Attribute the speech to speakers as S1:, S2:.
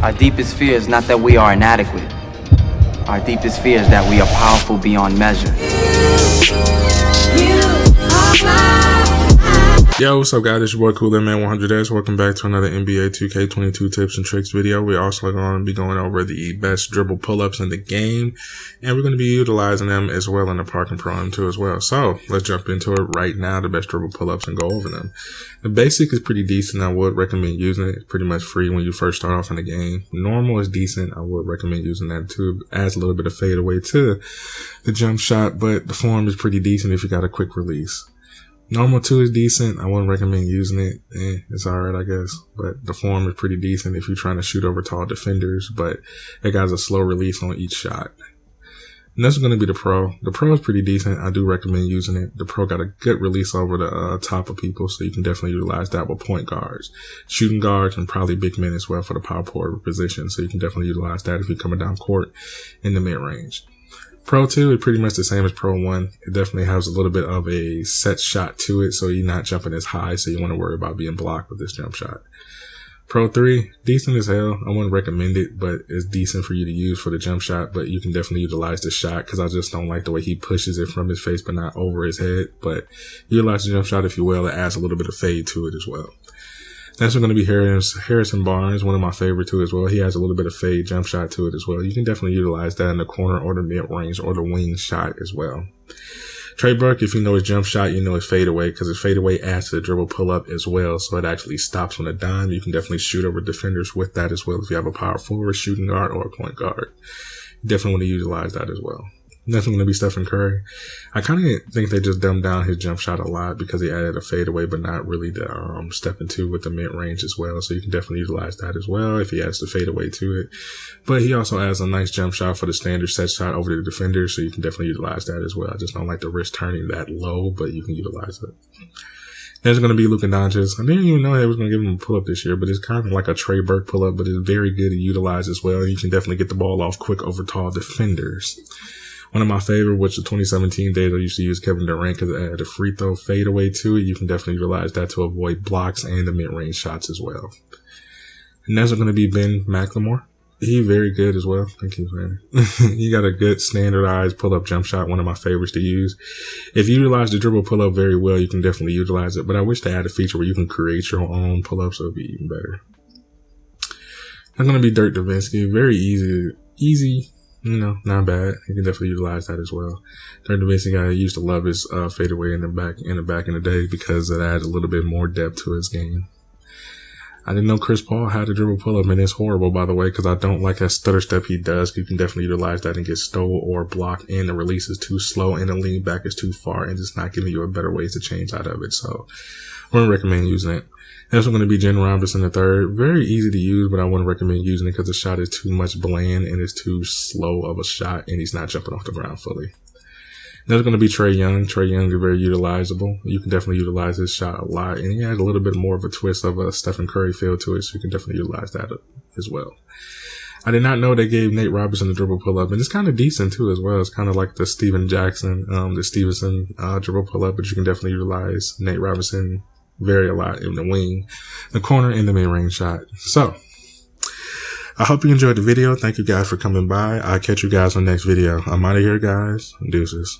S1: Our deepest fear is not that we are inadequate. Our deepest fear is that we are powerful beyond measure.
S2: Yo, what's up guys, it's your boy CoolMan100S. Welcome back to another NBA 2K22 tips and tricks video. We're also going to be going over the best dribble pull-ups in the game, and we're going to be utilizing them as well in the parking pro too as well. So let's jump into it right now, the best dribble pull-ups, and go over them. The basic is pretty decent. I would recommend using it. It's pretty much free when you first start off in the game. Normal is decent. I would recommend using that too. It adds a little bit of fade away to the jump shot, but the form is pretty decent if you got a quick release. Normal 2 is decent. I wouldn't recommend using it. It's alright, I guess. But the form is pretty decent if you're trying to shoot over tall defenders. But it got a slow release on each shot. And that's going to be the pro. The pro is pretty decent. I do recommend using it. The pro got a good release over the top of people, so you can definitely utilize that with point guards, shooting guards, and probably big men as well for the power forward position. So you can definitely utilize that if you're coming down court in the mid range. Pro 2 is pretty much the same as Pro 1. It definitely has a little bit of a set shot to it, so you're not jumping as high, so you want to worry about being blocked with this jump shot. Pro 3, decent as hell. I wouldn't recommend it, but it's decent for you to use for the jump shot, but you can definitely utilize the shot because I just don't like the way he pushes it from his face but not over his head. But utilize the jump shot if you will. It adds a little bit of fade to it as well. Next, we're going to be Harrison Barnes, one of my favorite too as well. He has a little bit of fade jump shot to it as well. You can definitely utilize that in the corner or the mid range or the wing shot as well. Trey Burke, if you know his jump shot, you know his fade away because his fade away adds to the dribble pull up as well. So it actually stops on a dime. You can definitely shoot over defenders with that as well if you have a power forward, shooting guard, or a point guard. You definitely want to utilize that as well. Next, going to be Stephen Curry. I kind of think they just dumbed down his jump shot a lot because he added a fadeaway, but not really the step into with the mid range as well. So you can definitely utilize that as well if he adds the fadeaway to it. But he also adds a nice jump shot for the standard set shot over to the defender, so you can definitely utilize that as well. I just don't like the wrist turning that low, but you can utilize it. There's going to be Luka Doncic. I didn't even know they was going to give him a pull-up this year, but it's kind of like a Trey Burke pull-up, but it's very good to utilize as well. You can definitely get the ball off quick over tall defenders. One of my favorite, which the 2017 days, I used to use Kevin Durant because it had a free throw fadeaway to it. You can definitely utilize that to avoid blocks and the mid-range shots as well. And next is going to be Ben McLemore. He's very good as well. Thank you, man. He got a good standardized pull-up jump shot, one of my favorites to use. If you utilize the dribble pull-up very well, you can definitely utilize it. But I wish they had a feature where you can create your own pull-ups, so it would be even better. That's going to be Dirk Nowitzki. Very easy. You know, not bad. You can definitely utilize that as well. Dirk Nowitzki, I used to love his fadeaway in the back in the day because it adds a little bit more depth to his game. I didn't know Chris Paul had a dribble pull-up, and it's horrible, by the way, because I don't like that stutter step he does. You can definitely utilize that and get stole or blocked, and the release is too slow, and the lean back is too far, and it's not giving you a better ways to change out of it. So I wouldn't recommend using it. Next, going to be Jen Robinson III. Very easy to use, but I wouldn't recommend using it because the shot is too much bland and it's too slow of a shot, and he's not jumping off the ground fully. There's going to be Trae Young. Trae Young is very utilizable. You can definitely utilize his shot a lot, and he has a little bit more of a twist of a Stephen Curry feel to it, so you can definitely utilize that as well. I did not know they gave Nate Robinson the dribble pull-up, and it's kind of decent too as well. It's kind of like the Stevenson dribble pull-up, but you can definitely utilize Nate Robinson very a lot in the wing, the corner, and the mid-range shot. So I hope you enjoyed the video. Thank you guys for coming by. I'll catch you guys on the next video. I'm out of here, guys. Deuces.